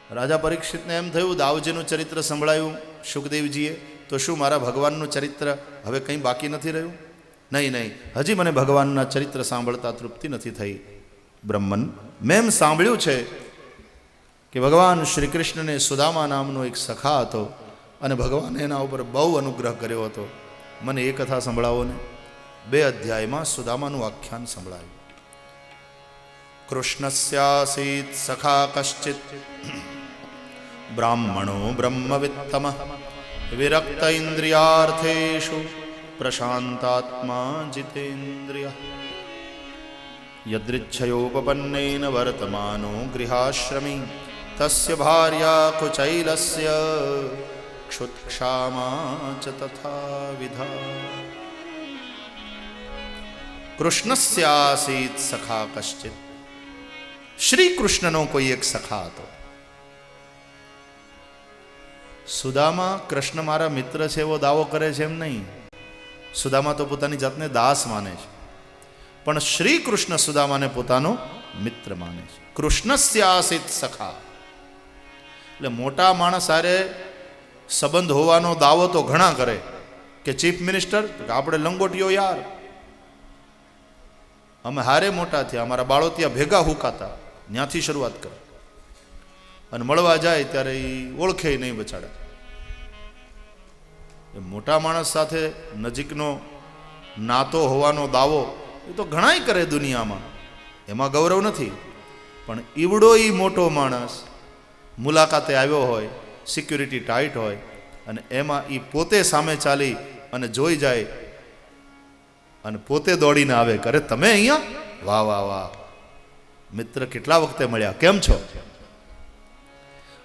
રાજા પરીક્ષિતને એમ થયું, દાવજીનું ચરિત્ર સંભળાયું સુખદેવજીએ, તો શું મારા ભગવાનનું ચરિત્ર હવે કંઈ બાકી નથી રહ્યું? નહીં, હજી મને ભગવાનના ચરિત્ર સાંભળતા તૃપ્તિ નથી થઈ. બ્રહ્મન, મેં એમ સાંભળ્યું છે કે ભગવાન શ્રી કૃષ્ણને સુદામા નામનો એક સખા હતો અને ભગવાને એના ઉપર બહુ અનુગ્રહ કર્યો હતો. મને એ કથા સંભળાવો ને. 2 અધ્યાયમાં સુદામાનું આખ્યાન સંભળાયું. કૃષ્ણસ્યાસીત સખા કશ્ચિત બ્રાહ્મણો બ્રહ્મવિત્તમ વિરક્ત ઇન્દ્રિયાર્થેષુ પ્રશાંતાત્મા જીતેન્દ્રિય યદૃચ્છયોપપન્નેન વર્તમાનો ગૃહાશ્રમી તસ્ય ભાર્યા કુચૈલસ્ય ક્ષુત્ક્ષામા ચ તથાવિધા. કૃષ્ણસ્યાસીત સખા કશ્ચિત. શ્રી કૃષ્ણનો કોઈ એક સખા હતો. સુદામા કૃષ્ણ મારા મિત્ર છે એવો દાવો કરે છે એમ નહીં. સુદામા તો પોતાની જાતને દાસ માને છે, પણ શ્રી કૃષ્ણ સુદામાને પોતાનો મિત્ર માને છે. કૃષ્ણસ્યાસીત સખા એટલે મોટા માણસ હારે સંબંધ હોવાનો દાવો તો ઘણા કરે કે ચીફ મિનિસ્ટર, આપણે લંગોટીઓ યાર, અમે હારે મોટા થયા, અમારા બાળો ત્યાં ભેગા હુકાતા, ત્યાંથી શરૂઆત કરે. અને મળવા જાય ત્યારે એ ઓળખે નહીં બચાડે. એ મોટા માણસ સાથે નજીકનો નાતો હોવાનો દાવો એ તો ઘણાય કરે દુનિયામાં, એમાં ગૌરવ નથી. પણ ઈવડો ઈ મોટો માણસ મુલાકાતે આવ્યો હોય, સિક્યુરિટી ટાઈટ હોય, અને એમાં એ પોતે સામે ચાલી અને જોઈ જાય અને પોતે દોડીને આવે, કરે તમે અહીંયા, વાહ વાહ વાહ મિત્ર, કેટલા વખતે મળ્યા, કેમ છો?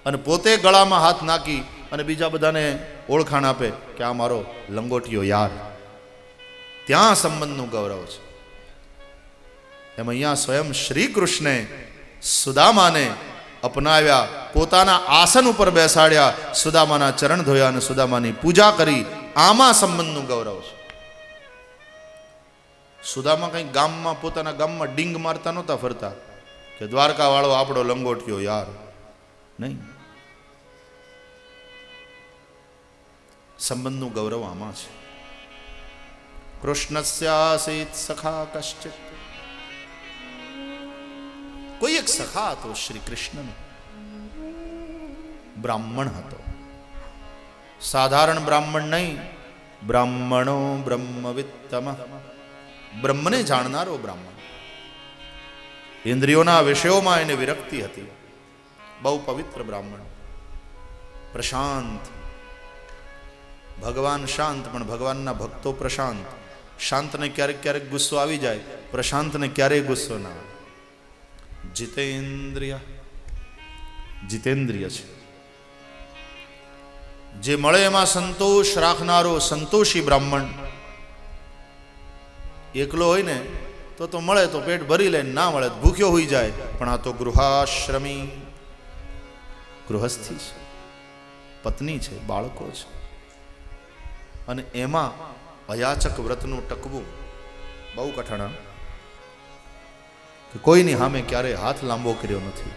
અને પોતે ગળામાં હાથ નાખી અને બીજા બધાને ઓળખાણ આપે કે આ મારો લંગોટીયો યાર. ત્યાં સંબંધનું ગૌરવ છે. એમ અહીંયા સ્વયં શ્રી કૃષ્ણે સુદામાને અપનાવ્યા, પોતાના આસન ઉપર બેસાડ્યા, સુદામાના ચરણ ધોયા અને સુદામાની પૂજા કરી. આમાં સંબંધનું ગૌરવ છે. સુદામા કંઈ ગામમાં પોતાના ગામમાં ડીંગ મારતા નહોતા ફરતા કે દ્વારકા વાળો આપણો લંગોટીયો યાર, નહીં. સંબંધનું ગૌરવ આમાં છે. કૃષ્ણસ્યાસીત સખા કશ્ચિત. કોઈ એક સખા હતો શ્રી કૃષ્ણનો, બ્રાહ્મણ હતો. સાધારણ બ્રાહ્મણ નહીં, બ્રાહ્મણો બ્રહ્મવિત્તમ, બ્રહ્મને જાણનારો બ્રાહ્મણ. ઇન્દ્રિયોના વિષયોમાં એને વિરક્તિ હતી. બહુ પવિત્ર બ્રાહ્મણ, પ્રશાંત. ભગવાન શાંત, પણ ભગવાનના ભક્તો પ્રશાંત. શાંતને ક્યારેક ક્યારેક ગુસ્સો આવી જાય, પ્રશાંતને ક્યારેય ગુસ્સો ના આવે. જીતેન્દ્રિય, જીતેન્દ્રિય છે. જે મળે એમાં સંતોષ રાખનારો સંતોષી બ્રાહ્મણ. એકલો હોય ને તો મળે તો પેટ ભરી લે, ના મળે તો ભૂખ્યો હોઈ જાય. પણ આ તો ગૃહાશ્રમી, ગૃહસ્થી છે, પત્ની છે, બાળકો છે, અને એમાં અયાચક વ્રતનું ટકવું બહુ કઠણ. કે કોઈની સામે ક્યારે હાથ લાંબો કર્યો નથી,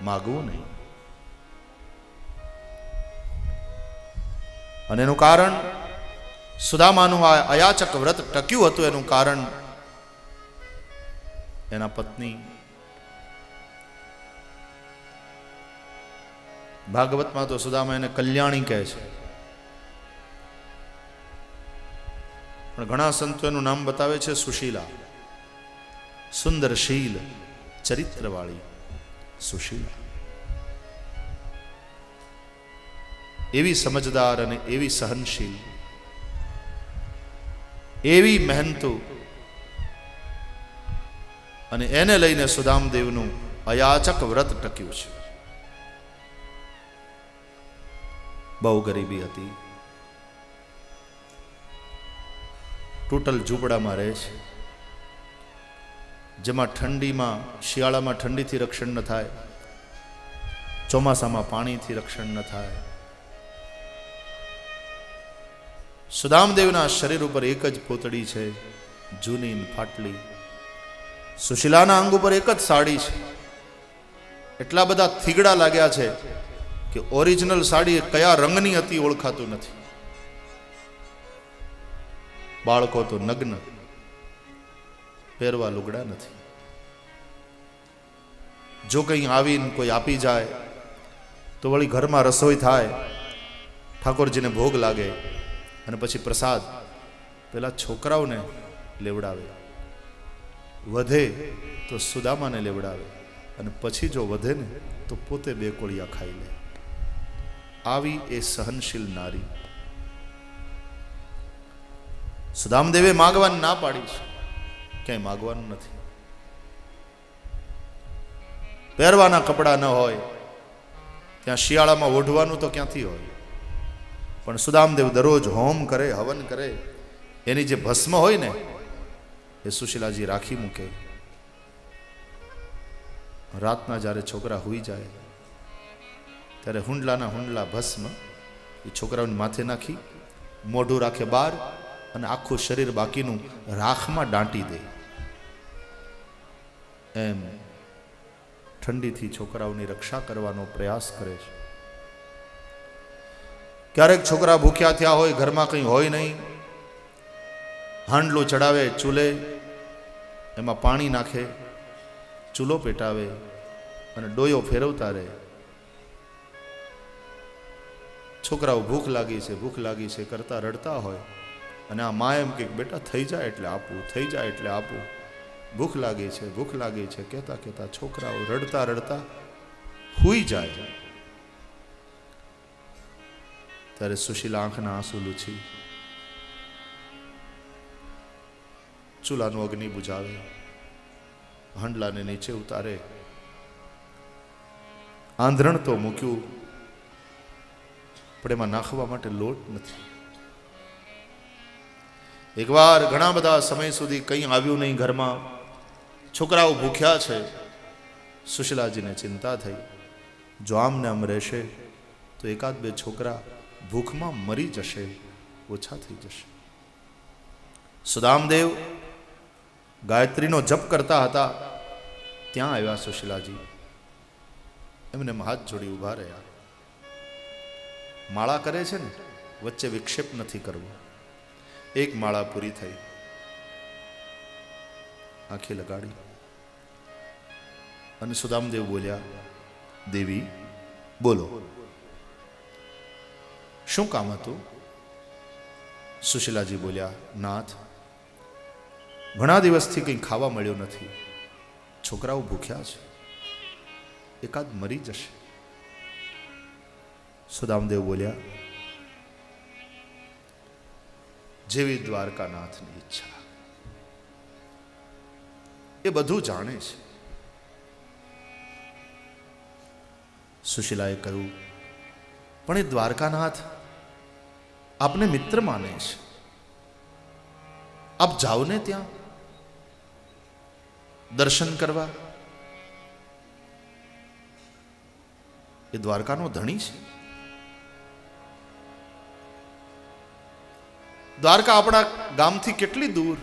માગવું નહીં. અને એનું કારણ સુદામાનું આ અયાચક વ્રત ટક્યું હતું. એનું કારણ એના પત્ની. ભાગવતમાં તો સુદામા એને કલ્યાણી કહે છે, પણ ઘણા સંતો એનું નામ બતાવે છે સુશીલા. સુંદર શીલ ચરિત્રવાળી સુશીલા. એવી સમજદાર અને એવી સહનશીલ, એવી મહેનતુ. અને એને લઈને સુદામદેવનું અયાચક વ્રત ટક્યું છે. બહુ ગરીબી હતી, ટોટલ ઝૂંપડામાં રહે છે, જેમાં ઠંડીમાં, શિયાળામાં ઠંડીથી રક્ષણ ન થાય, ચોમાસામાં પાણીથી રક્ષણ ન થાય. સુદામદેવના શરીર ઉપર એક જ પોતડી છે, જૂની ફાટલી. સુશીલાના અંગ ઉપર એક જ સાડી છે. એટલા બધા થીગડા લાગ્યા છે કે ઓરિજિનલ સાડી કયા રંગની હતી ઓળખાતું નથી. બાળકો તો નગ્ન, પહેરવા લુગડા નથી. જો કંઈ આવીને કોઈ આપી જાય તો વળી ઘરમાં રસોઈ થાય, ઠાકોરજીને ભોગ લાગે અને પછી પ્રસાદ પેલા છોકરાઓને લેવડાવે, વધે તો સુદામાને લેવડાવે અને પછી જો વધે ને તો પોતે બે કોળિયા ખાઈ લે. આવી એ સહનશીલ નારી. સુદામદેવે માગવાની ના પાડી છે, ક્યાંય માગવાનું નથી. પહેરવાના કપડા ન હોય ત્યાં શિયાળામાં ઓઢવાનું તો ક્યાંથી હોય, પણ સુદામદેવ દરરોજ હોમ કરે, હવન કરે, એની જે ભસ્મ હોય ને એ સુશીલાજી રાખી મૂકે. રાતના જ્યારે છોકરા હુઈ જાય ત્યારે હુંડલાના હુંડલા ભસ્મ એ છોકરાઓની માથે નાખી, મોઢું રાખે બહાર અને આખું શરીર બાકીનું રાખમાં દાંટી દે. એમ ઠંડીથી છોકરાઓની રક્ષા કરવાનો પ્રયાસ કરે છે. ક્યારેક છોકરા ભૂખ્યા થયા હોય, ઘરમાં કંઈ હોય નહીં, હાંડલું ચડાવે ચૂલે, એમાં પાણી નાખે, ચૂલો પેટાવે અને ડોયો ફેરવતા રહે. છોકરાઓ ભૂખ લાગી છે, ભૂખ લાગી છે કરતા રડતા હોય અને આ મા એમ કે બેટા થઈ જાય એટલે આપવું, થઈ જાય એટલે આપવું, ભૂખ લાગી છે, ભૂખ લાગી છે કહેતા કહેતા છોકરાઓ રડતા રડતા હુઈ જાય. ત્યારે સુશીલા આંખના આંસુ લૂછી ચૂલાનું અગ્નિ બુઝાવે, હાંડલાને નીચે ઉતારે. આંધણ તો મૂક્યું પણ એમાં નાખવા માટે લોટ નથી. એકવાર ઘણા બધા સમય સુધી કંઈ આવ્યું નહીં ઘરમાં, છોકરાઓ ભૂખ્યા છે. સુશીલાજીને ચિંતા થઈ, જો આમને આમ રહેશે તો એકાદ બે છોકરા ભૂખમાં મરી જશે, ઓછા થઈ જશે. સુદામદેવ ગાયત્રીનો જપ કરતા હતા, ત્યાં આવ્યા સુશીલાજી. એમને હાથ જોડી ઊભા રહ્યા. માળા કરે છે ને, વચ્ચે વિક્ષેપ નથી કરવો. એક માળા પૂરી થઈ, આંખે લગાડી અને સુદામદેવ બોલ્યા, દેવી બોલો, શું કામ હતું? સુશીલાજી બોલ્યા, નાથ, ઘણા દિવસથી કંઈ ખાવા મળ્યું નથી, છોકરાઓ ભૂખ્યા છે, એકાદ મરી જશે. સુદામદેવ બોલ્યા, જેવી દ્વારકાનાથની ઈચ્છા. એ બધું જાણે છે. સુશીલાએ કહ્યું, પણ એ દ્વારકાનાથ આપને મિત્ર માને છે, આપ જાઓ ને ત્યાં દર્શન કરવા. એ દ્વારકાનો ધણી છે. દ્વારકા આપણા ગામથી કેટલી દૂર.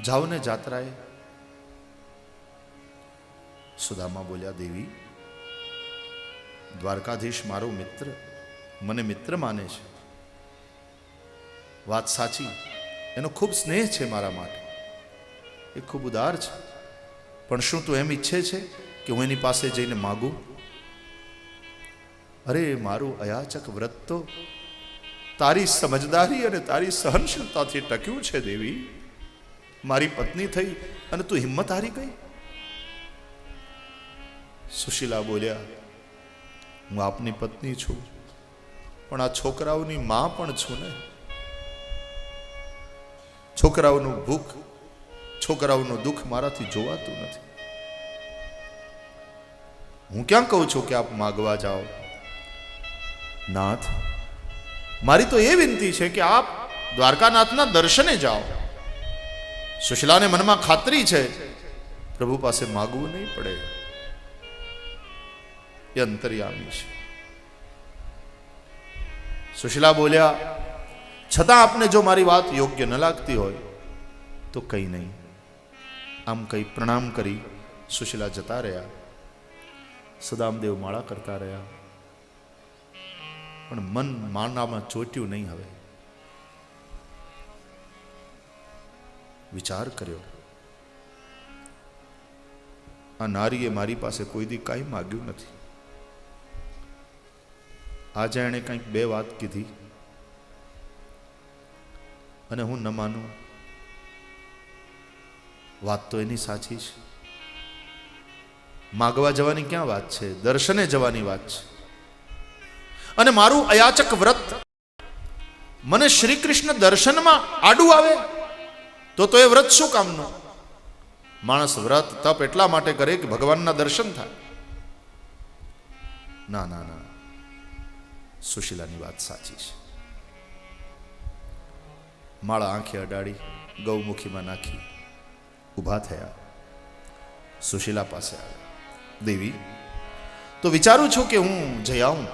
જાઓ ને જાત્રાએ. સુદામા બોલ્યા, દેવી, દ્વારકાધીશ મારો મિત્ર, મને મિત્ર માને છે, વાત સાચી, એનો ખૂબ સ્નેહ છે મારા માટે, એ ખૂબ ઉદાર છે, પણ શું તું એમ ઈચ્છે છે કે હું એની પાસે જઈને માગું? અરે મારું અયાચક વ્રત તો તારી સમજદારી અને તારી સહનશીલતાથી ટક્યું છે દેવી. મારી પત્ની થઈ અને તું હિંમત હારી ગઈ. સુશીલા બોલ્યા, હું આપની પત્ની છું, પણ આ છોકરાઓની માં પણ છું ને. છોકરાઓનું ભૂખ, છોકરાઓનું દુઃખ મારાથી જોવાતું નથી. હું ક્યાં કહું છું કે આપ માગવા જાઓ? નાથ, મારી તો એ વિનંતી છે કે આપ દ્વારકાનાથના દર્શને જાઓ. સુશીલાને મનમાં ખાતરી છે પ્રભુ પાસે માગવું નહીં પડે, એ અંતર્યામી છે. સુશીલા બોલ્યા, છતાં આપને જો મારી વાત યોગ્ય ન લાગતી હોય તો કંઈ નહીં. આમ કઈ પ્રણામ કરી સુશીલા જતા રહ્યા. સુદામદેવ માળા કરતા રહ્યા, પણ મન માનામાં ચોટ્યું નહીં. હવે વિચાર કર્યો, આ નારીએ મારી પાસે કોઈ દી કાંઈ માગ્યું નથી. આજે એણે કંઈક બે વાત કીધી અને હું ન માનું. વાત તો એની સાચી છે. માગવા જવાની ક્યાં વાત છે, દર્શને જવાની વાત છે. અને મારું અયાચક વ્રત મને શ્રી કૃષ્ણ દર્શનમાં આડું આવે તો એ વ્રત શું કામનું? માણસ વ્રત તપ એટલા માટે કરે કે ભગવાનના દર્શન થાય. ના ના ના, સુશીલાની વાત સાચી છે. માળા આંખે અડાડી ગૌમુખીમાં નાખી ઊભા થયા. સુશીલા પાસે આવ્યા. દેવી, તો વિચારું છું કે હું જઈ આવું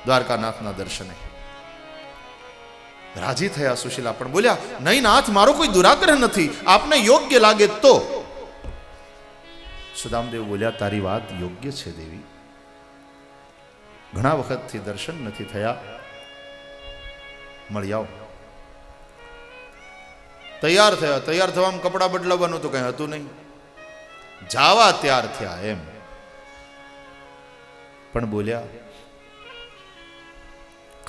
દ્વારકાનાથના દર્શને. રાજી થયા સુશીલા, પણ બોલ્યા, નહીં નાથ, મારો કોઈ દુરાગ્રહ નથી, આપને યોગ્ય લાગે તો. સુદામદેવ બોલ્યા, તારી વાત યોગ્ય છે દેવી. ઘણા વખતથી દર્શન નથી થયા, મળી આવો. તૈયાર થયા. તૈયાર થવામાં કપડાં બદલાવવાનું તો કઈ હતું નહીં, જાવા તૈયાર થયા એમ. પણ બોલ્યા,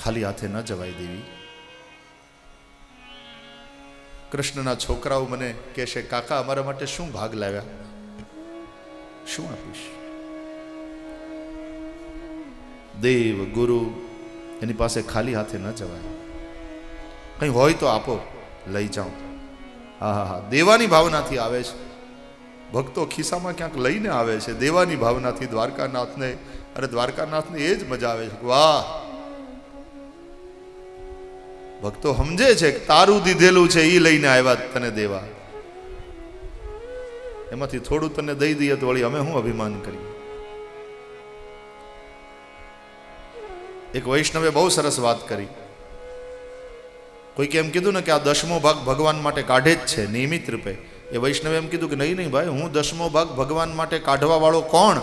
ખાલી હાથે ન જવાય દેવી. કૃષ્ણના છોકરાઓ મને કહેશે, કાકા અમારા માટે શું ભાગ લાવ્યા, શું આપીશ? દેવ ગુરુ એની પાસે ખાલી હાથે ન જવાય. કંઈ હોય તો આપો, લઈ જાઓ. હા હા હા, દેવાની ભાવનાથી આવે છે ભક્તો, ખિસ્સામાં ક્યાંક લઈને આવે છે દેવાની ભાવનાથી દ્વારકાનાથને. અરે દ્વારકાનાથને એ જ મજા આવે છે. વાહ, ભક્તો સમજે છે કે તારું દીધેલું છે એ લઈને આવ્યા તને દેવા. એમાંથી થોડું તને દઈ દઈએ તો વળી અમે શું અભિમાન કરીએ? એક વૈષ્ણવે બહુ સરસ વાત કરી. કોઈકે એમ કીધું ને કે આ 10મો ભાગ ભગવાન માટે કાઢે જ છે નિયમિત રૂપે. એ વૈષ્ણવે એમ કીધું કે નહીં નહીં ભાઈ, હું 10મો ભાગ ભગવાન માટે કાઢવા વાળો કોણ?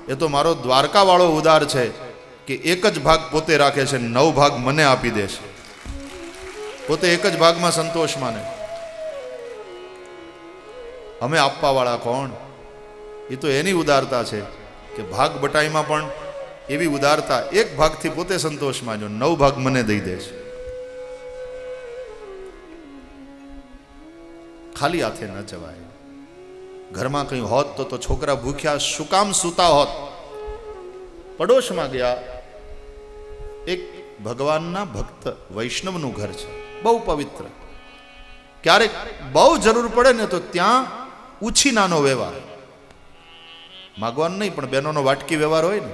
એ તો મારો દ્વારકા વાળો ઉદાર છે કે એક જ ભાગ પોતે રાખે છે, 9 ભાગ મને આપી દે છે. પોતે એક જ ભાગમાં સંતોષ માને. અમે આપવા વાળા કોણ? એ તો એની ઉદારતા છે કે ભાગ બટાઈમાં પણ એવી ઉદારતા, એક ભાગથી પોતે સંતોષ માન્યો, 9 ભાગ મને દઈ દે છે. ખાલી હાથે ન જવાય. ઘરમાં કંઈ હોત તો છોકરા ભૂખ્યા શું કામ સૂતા હોત. પડોશમાં ગયા, એક ભગવાનના ભક્ત વૈષ્ણવનું ઘર છે, બહુ પવિત્ર. ક્યારેક બહુ જરૂર પડે ને તો ત્યાં ઉછીનાનો વ્યવહાર, માગવાનું નહીં પણ બહેનોનો વાટકી વ્યવહાર હોય ને,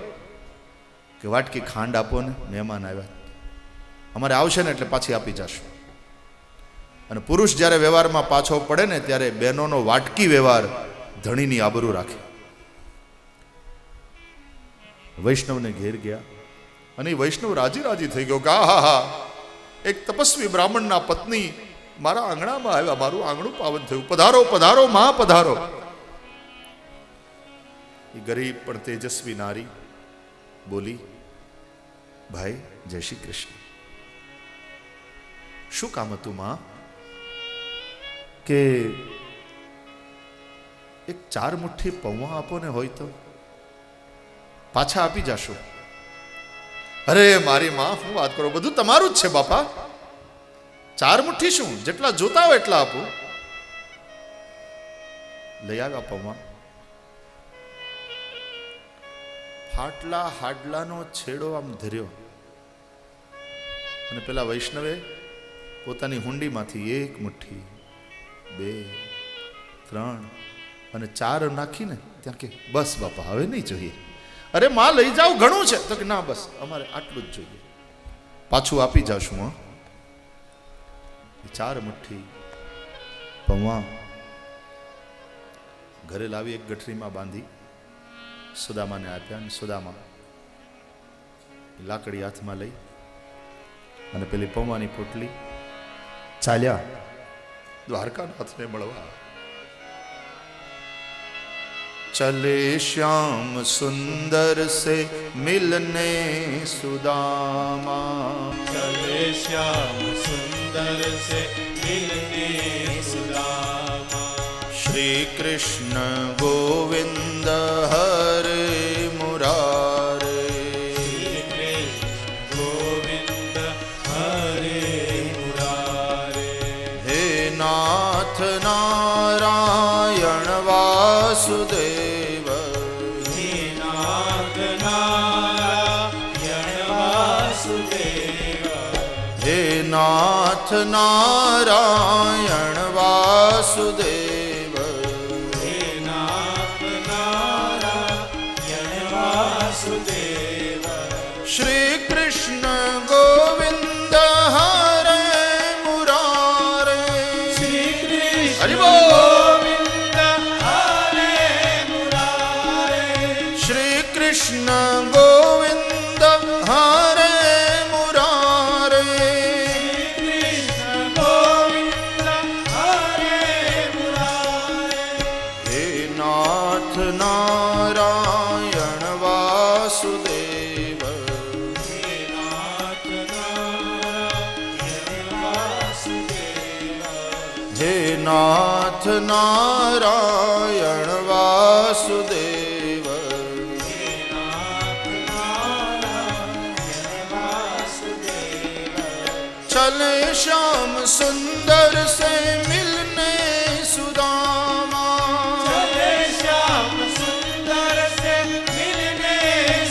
કે વાટકી ખાંડ આપો ને, મહેમાન આવ્યા, અમારે આવશે ને એટલે પાછી આપી જશું. અને પુરુષ જ્યારે વ્યવહારમાં પાછો પડે ને ત્યારે બહેનોનો વાટકી વ્યવહાર ધણીની આબરૂ રાખે. વૈષ્ણવને ઘેર ગયા અને વૈષ્ણવ રાજી રાજી થઈ ગયો કે હા હા, એક તપસ્વી બ્રાહ્મણના પત્ની મારા આંગણામાં આવ્યા, મારું આંગણું પાવન થયું, પધારો પધારો માં પધારો. એ ગરીબ પણ તેજસ્વી નારી બોલી, ભાઈ જય શ્રી કૃષ્ણ. શું કામ હતું માં? કે એક 4 મુઠ્ઠી પૌવા આપો ને હોય તો પાછા આપી જશો. અરે મારી માં, હું વાત કરો, બધું તમારું જ છે બાપા. 4 મુઠ્ઠી શું, જેટલા જોતા હોય એટલા આપો. લઈ આવ્યા પૌવા. ફાટલા હાડલાનો છેડો આમ ધર્યો અને પેલા વૈષ્ણવે પોતાની હુંડીમાંથી 1 મુઠ્ઠી 2 3 અને 4 નાખીને ત્યાં કે બસ બાપા હવે નહીં જોઈએ. અરે માં લઈ જાઓ, ઘણું છે. તો કે ના બસ અમારે આટલું જ જોઈએ, પાછું આપી જાશું. હા, 4 મુઠ્ઠી પૌવા ઘરે લાવી એક ગઠરીમાં બાંધી સુદામાને આપ્યા. અને સુદામા લાકડી હાથમાં લઈ અને પેલી પૌવાની પોટલી ચાલ્યા દ્વારકાનાથને મળવા. चले श्याम सुंदर से मिलने सुदामा, चले श्याम सुंदर से मिलने सुदामा। श्री कृष्ण गोविंद हरे मुरारे, श्री कृष्ण गोविंद हरे मुरारे। हे नाथ नारायण वासुदेव, हे नाथ नारायण वासुदेव। हे नाथ नारायण वासुदेव, हे नाथ नारायण वासुदेव। श्री कृष्ण गोविंद हरे मुरारे। श्री कृष्ण हरि बोल। गोविंद हरे मुरारे। श्री कृष्ण गोविंद हरे मुरारे, कृष्ण गोविंद हरे मुरारे। हे नाथ नारायण वासुदेव, हे नाथ नारायण वासुदेव। हे नाथ नारायण वासुदेव, हे नाथ नारायण वासुदेव। चले श्याम सुंदर से मिलने सुदामा, चले श्याम सुंदर से मिलने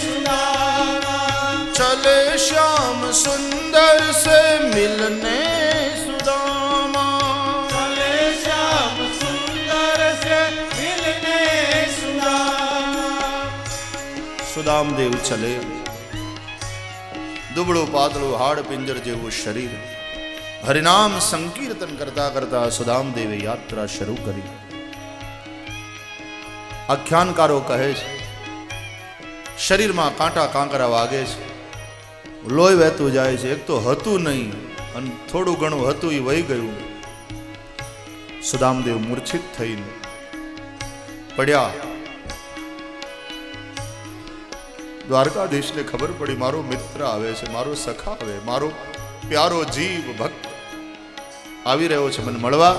सुदामा। चले श्याम सुंदर से मिलने सुदामा। चले श्याम सुंदर से मिलने सुदामा। સુદામદેવ ચલે, દુબળું પાતળું હાડ પિંજર જેવું શરીર. હરિનામ સંકીર્તન કરતા કરતા સુદામદેવે યાત્રા શરૂ કરી. આખ્યાનકારો કહે છે શરીરમાં કાંટા કાંકરા વાગે છે, લોહી વહેતું જાય છે. એક તો હતું નહીં અને થોડું ઘણું હતું એ વહી ગયું. સુદામદેવ મૂર્છિત થઈને પડ્યા. દ્વારકાધીશને ખબર પડી મારો મિત્ર આવે છે, મારો સખા આવે, મારો પ્યારો જીવ ભક્ત આવી રહ્યો છે મને મળવા.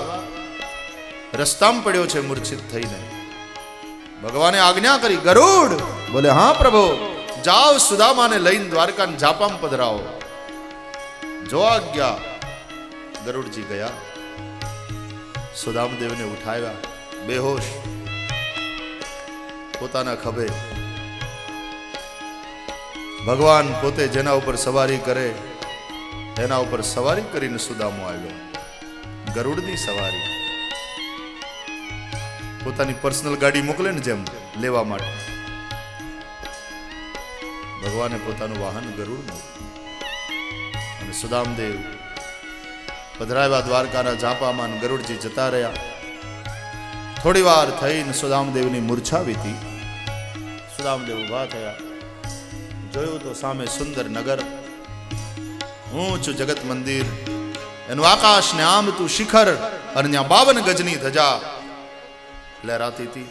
રસ્તામાં પડ્યો છે મૂર્છિત થઈને. ભગવાને આજ્ઞા કરી, ગરુડ. બોલે હા પ્રભુ, જાઓ સુદામાને લઈને દ્વારકાના ઝાપામાં પધરાવો. જો આજ્ઞા. ગરુડજી ગયા, સુદામદેવને ઉઠાવ્યા, બેહોશ પોતાના ખભે. ભગવાન પોતે જેના ઉપર સવારી કરે એના ઉપર સવારી કરીને સુદામો આવ્યો. ગરુડની સવારી. પોતાની પર્સનલ ગાડી મોકલે ને જેમ લેવા માટે, ભગવાને પોતાનું વાહન ગરુડ મોકલ્યું. અને સુદામદેવ પધરાવ્યા દ્વારકાના ઝાપામાં. ગરુડજી જતા રહ્યા. થોડી વાર થઈને સુદામદેવની મૂર્છા વીતી. સુદામદેવ ઉભા થયા. જોયું તો સામે સુંદર નગર, ઊંચું જગત મંદિર, એનું આકાશ ને આમ તું શિખર, અને ત્યાં 52 ગજની ધજા લહેરાતી હતી.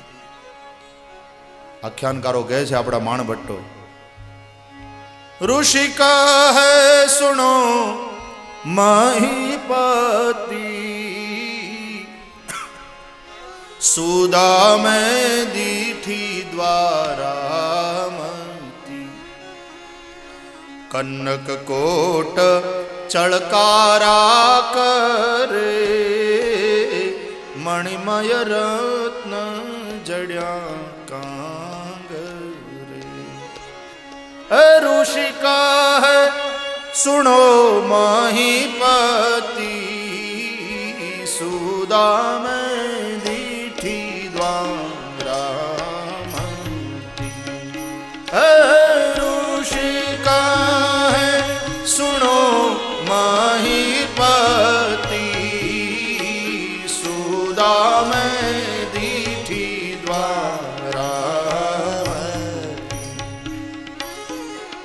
આખ્યાનકારો કહે છે આપણા માણભટ્ટો, ઋષિ કહે સુનો મહીપતિ, સુદામે દીઠી દ્વારામતી, કનક કોટ ચળકારા કરે, મણિમય રત્ન જડ્યા કાંગરે. ઋષિ કહે સુણો મહીપતિ, સુદામે દીઠી દ્વારામતી. ઋષિ કહે સુણો મહીપતિ, સુદામે દીઠી દ્વારામતી.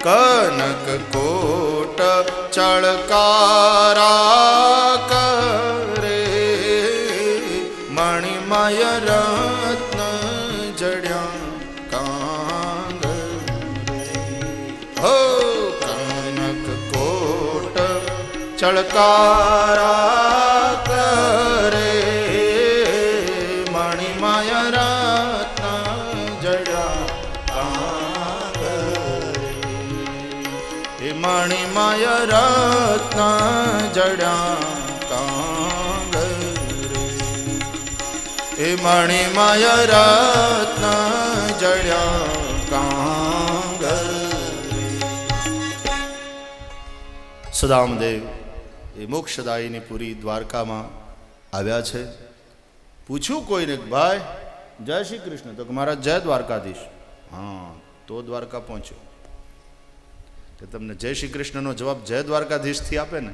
કનક કોટ ચળકારા કરે, મણિમય રત્ન જડ્યા કાંગરે હો કનક કોટ ચળકારા કરે મણિમાય રત્ન જડ્યા કાંગરે એ મણિમાય રત્ન જડ્યા કાંગરે એ મણિમાય રત્ન જડ્યા કાંગરે. સુદામદેવ એ મોક્ષદાયીની પૂરી દ્વારકામાં આવ્યા છે. પૂછ્યું કોઈને, ભાઈ જય શ્રી કૃષ્ણ, તો કે મહારાજ જય દ્વારકાધીશ. હા, તો દ્વારકા પહોંચ્યો. કે તમને જય શ્રી કૃષ્ણનો જવાબ જય દ્વારકાધીશથી આપે ને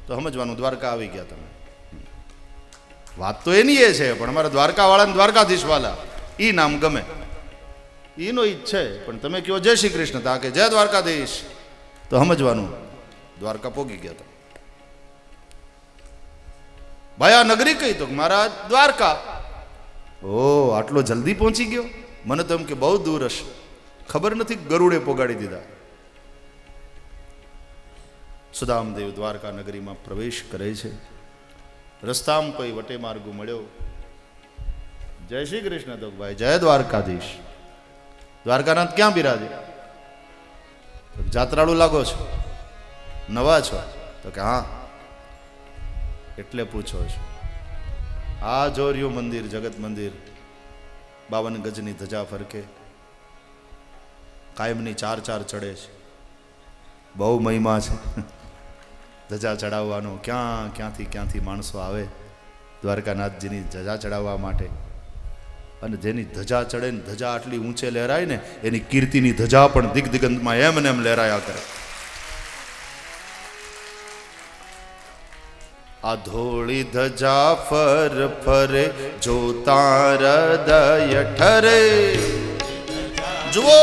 તો સમજવાનું દ્વારકા આવી ગયા તમે. વાત તો એની એ છે, પણ અમારા દ્વારકાવાળાને દ્વારકાધીશ વાલા ઈ નામ ગમે, ઈનો ઈ જ છે. પણ તમે કહો જય શ્રી કૃષ્ણ તા કે જય દ્વારકાધીશ તો સમજવાનું દ્વારકા પોગી ગયા હતા. ભાઈ આ નગરી કઈ? તો મહારાજ દ્વારકા. ઓ આટલો જલ્દી પહોંચી ગયો? મને તો એમ કે બહુ દૂર હશે, ખબર નથી ગરુડે પોગાડી દીધા. સુદામદેવ દ્વારકા નગરીમાં પ્રવેશ કરે છે. રસ્તામાં કોઈ વટે માર્ગુ મળ્યો. જય શ્રી કૃષ્ણ. તો ભાઈ જય દ્વારકાધીશ. દ્વારકાનાથ ક્યાં બિરાજે? જાત્રાળુ લાગો છો, નવા છો? તો કે હા. એટલે પૂછો છો. આ જોર્યું મંદિર, જગત મંદિર, 52 ગજની ધજા ફરકે, કાયમની 4 ચડે છે, બહુ મહિમા છે ધજા ચડાવવાનો. ક્યાંથી માણસો આવે દ્વારકાનાથજીની ધજા ચડાવવા માટે. અને જેની ધજા ચડે ને ધજા આટલી ઊંચે લહેરાય ને એની કીર્તિની ધજા પણ દિગ્દિગંતમાં એમ ને એમ લહેરાયા કરે. આ ધોળી ધજા ફર ફરે જોતા હૃદય ઠરે. જુઓ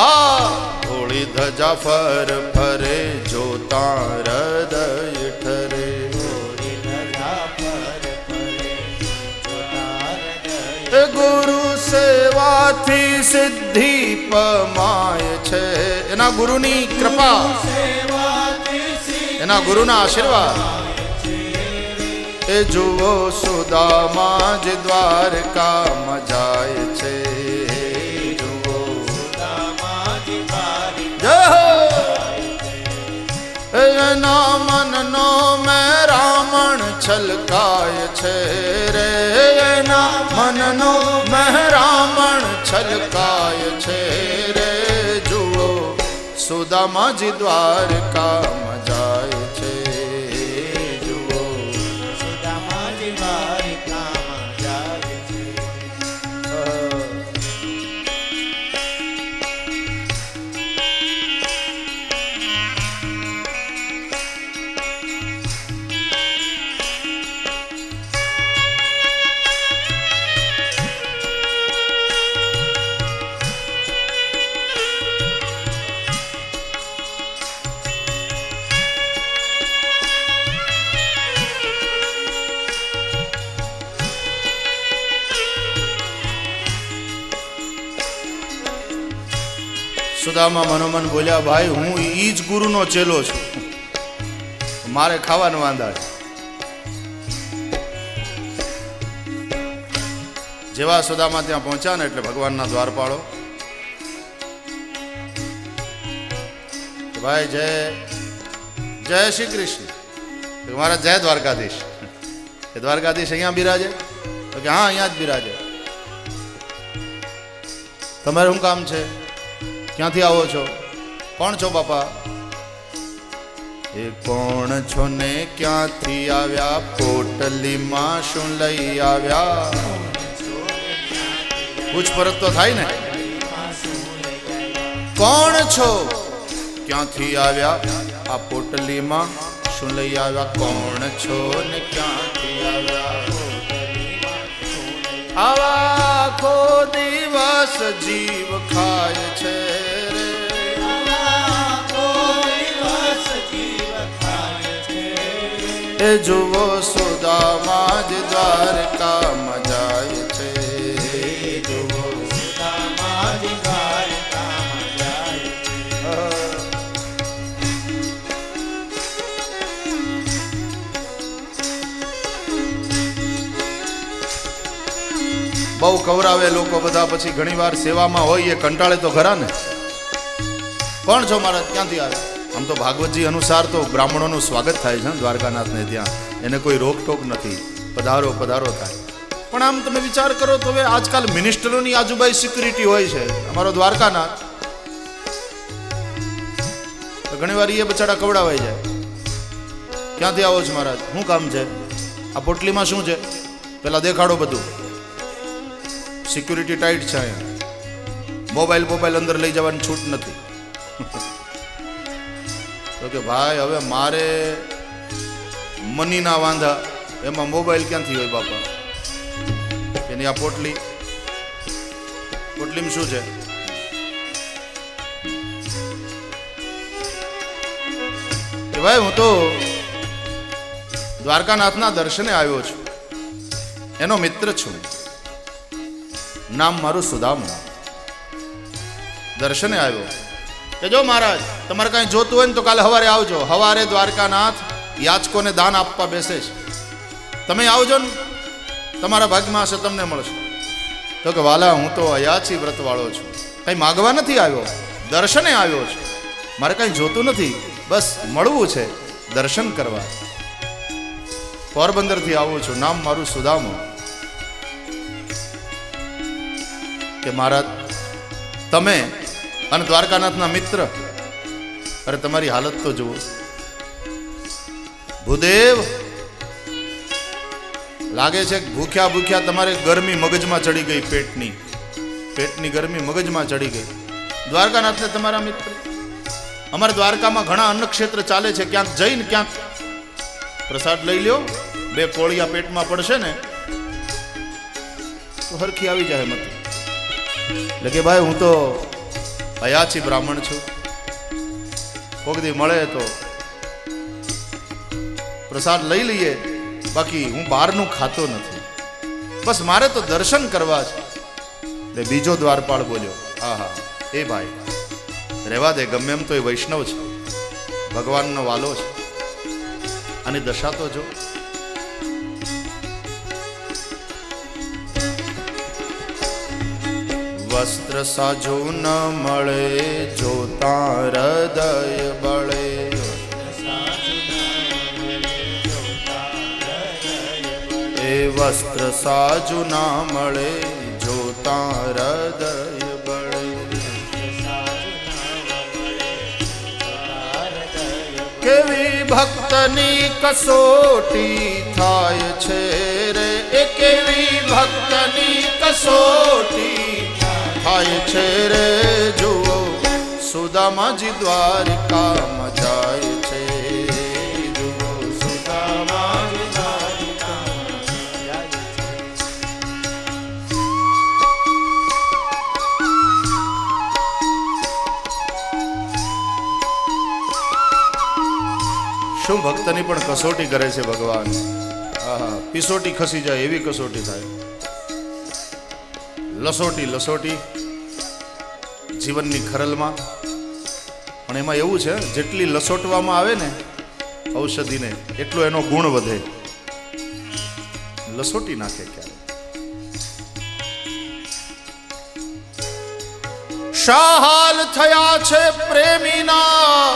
આ ધોળી ધજા ફર ફરે જોતા હૃદય ઠરે. ગુરુ સેવાથી સિદ્ધિ પમાય છે. એના ગુરુની કૃપા, એના ગુરુના આશીર્વાદ. એ જુઓ સુદામા જ દ્વારકામાં જાય છે. જુઓ એના મનનો મેં રાવણ છલકાય છે રે. એના મનનો મેં રાવણ છલકાય છે રે. જુઓ સુદામાજી દ્વારકામાં જાય છે. જુઓ સુદામાજી દ્વારકામાં જાય છે. સુદામા મનોમન બોલ્યા, ભાઈ હું ઈ જ ગુરુનો ચેલો છું, મારે ખાવાનું વાંધા છે. જેવા સુદામા ત્યાં પહોંચ્યા ને એટલે ભગવાનના દ્વારપાળો, ભાઈ જય શ્રી કૃષ્ણ. મારા જય દ્વારકાધીશ. એ દ્વારકાધીશ અહીંયા બિરાજે? તો કે હા અહીંયા જ બિરાજે. તમારે શું કામ છે? ક્યાંથી આવો છો? કોણ છો બાપા? એ કોણ છો ને ક્યાંથી આવ્યા? પોટલીમાં શું લઈ આવ્યા? પૂછપરછ તો થાય ને. કોણ છો? ક્યાંથી આવ્યા? આ પોટલીમાં શું લઈ આવ્યા? કોણ છો ને ક્યાંથી આવ્યા? આવા આખો દિવસ જીવ ખાય છે રે. આખો દિવસ જીવ ખાય છે. એ જુઓ સુદામા જ દ્વારકામાં જાય છે. જુઓ સુદામા જ દ્વારકામાં જાય છે. બહુ કવરાવે લોકો બધા, પછી ઘણીવાર સેવામાં હોય એ કંટાળે તો ખરા ને. કોણ છો મહારાજ, ક્યાંથી આવે? આમ તો ભાગવતજી અનુસાર તો બ્રાહ્મણોનું સ્વાગત થાય છે દ્વારકાનાથને ત્યાં, એને કોઈ રોકટોક નથી, પધારો પધારો થાય. પણ આમ તમે વિચાર કરો તો હવે આજકાલ મિનિસ્ટરોની આજુબાજુ સિક્યુરિટી હોય છે, અમારો દ્વારકાનાથ તો ઘણીવાર એ બચાડા કવડાવાઈ જાય. ક્યાંથી આવો છો મહારાજ, શું કામ છે, આ પોટલીમાં શું છે, પેલા દેખાડો બધું. સિક્યુરિટી ટાઈટ છે અહીંયા, મોબાઈલ અંદર લઈ જવાની છૂટ નથી. તો કે ભાઈ હવે મારે મનીના વાંધા, એમાં મોબાઈલ ક્યાંથી હોય બાપા? એની આ પોટલીમાં શું છે? કે ભાઈ હું તો દ્વારકાનાથના દર્શને આવ્યો છું, એનો મિત્ર છું, નામ મારું સુદામા. દર્શને આવ્યો કે જો મહારાજ તમારે કાંઈ જોતું હોય ને તો કાલે સવારે આવજો. સવારે દ્વારકાનાથ યાચકોને દાન આપવા બેસે છે, તમે આવજો ને, તમારા ભાગમાં હશે, તમને મળશે. તો કે વાલા હું તો અયાચી વ્રતવાળો છું, કંઈ માગવા નથી આવ્યો, દર્શને આવ્યો છું, મારે કાંઈ જોતું નથી, બસ મળવું છે, દર્શન કરવા. પોરબંદરથી આવું છું, નામ મારું સુદામા. કે મહારાજ તમે અને દ્વારકાનાથના મિત્ર, અરે તમારી હાલત તો જુઓ. ભૂદેવ લાગે છે કે ભૂખ્યા ભૂખ્યા તમારે ગરમી મગજમાં ચડી ગઈ, પેટની ગરમી મગજમાં ચડી ગઈ. દ્વારકાનાથને તમારા મિત્ર, અમારા દ્વારકામાં ઘણા અન્ન ક્ષેત્ર ચાલે છે, ક્યાંક જઈને ક્યાંક પ્રસાદ લઈ લ્યો, 2 પોળિયા પેટમાં પડશે ને તો હરખી આવી જાય મત. એટલે કે ભાઈ હું તો અયાચી બ્રાહ્મણ છું, કોક દી મળે તો પ્રસાદ લઈ લઈએ, બાકી હું બહારનું ખાતો નથી, બસ મારે તો દર્શન કરવા છે. એટલે બીજો દ્વારપાળ બોલ્યો, આહા એ ભાઈ રહેવા દે, ગમે એમ તો એ વૈષ્ણવ છે, ભગવાનનો વાલો છે, આની દશા તો જો. વસ્ત્ર સાજો ન મળે જોતા હૃદય બળે. એ વસ્ત્ર સાજુ ના મળે જોતા હૃદય બળે. કેવી ભક્તની કસોટી થાય છે રે, એ કેવી ભક્તની કસોટી થાય છે રે. જુઓ સુદામાજી દ્વારકામાં જાય છે. જુઓ સુદામાજી દ્વારકામાં જાય છે. શું ભક્તની પણ કસોટી કરે છે ભગવાન. આહા, પીસોટી ખસી જાય એવી કસોટી થાય. લસોટી જીવનની ખરલમાં, પણ એમાં એવું છે જેટલી લસોટવામાં આવે ને ઔષધિને એટલો એનો ગુણ વધે. લસોટી નાખે ક્યારે. શાહાલ થયા છે પ્રેમીના,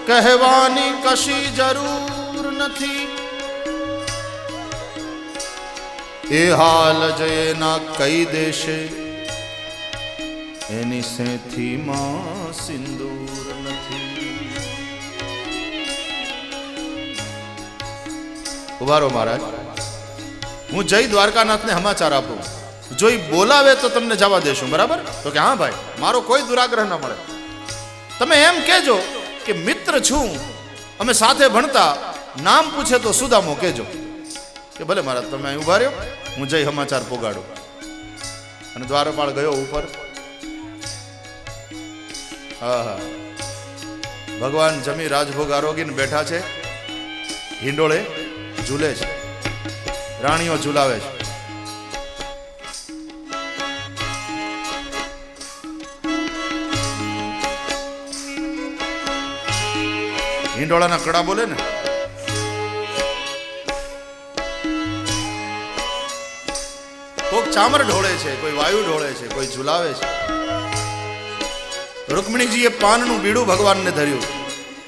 કહેવાની કશી જરૂર નથી. એ હાલ જયના કઈ દેશે, એની સેથીમાં સિંદૂર નથી. ઉભારો મહારાજ, હું જય દ્વારકાનાથને સમાચાર આપું, જો ઈ બોલાવે તો તમને જવા દેશું, બરાબર? તો કે હા ભાઈ, મારો કોઈ દુરાગ્રહ ન મળે. તમે એમ કહેજો કે મિત્ર છું, અમે સાથે ભણતા, નામ પૂછે તો સુદામો કહેજો. કે ભલે મહારાજ તમે અહીં ઉભા રહ્યો, હું જઈ સમાચાર પોગાડું. અને દ્વારપાળ ગયો ઉપર. હા, ભગવાન જમી રાજભોગ આરોગીને બેઠા છે. હિંડોળે ઝૂલે છે, રાણીઓ ઝૂલાવે છે. હિંડોળાના કડા બોલે ને, કોઈક ચામર ઢોળે છે, કોઈ વાયુ ઢોળે છે, કોઈ ઝુલાવે છે. રૂકમણીજીએ પાનનું બીડું ભગવાનને ધર્યું,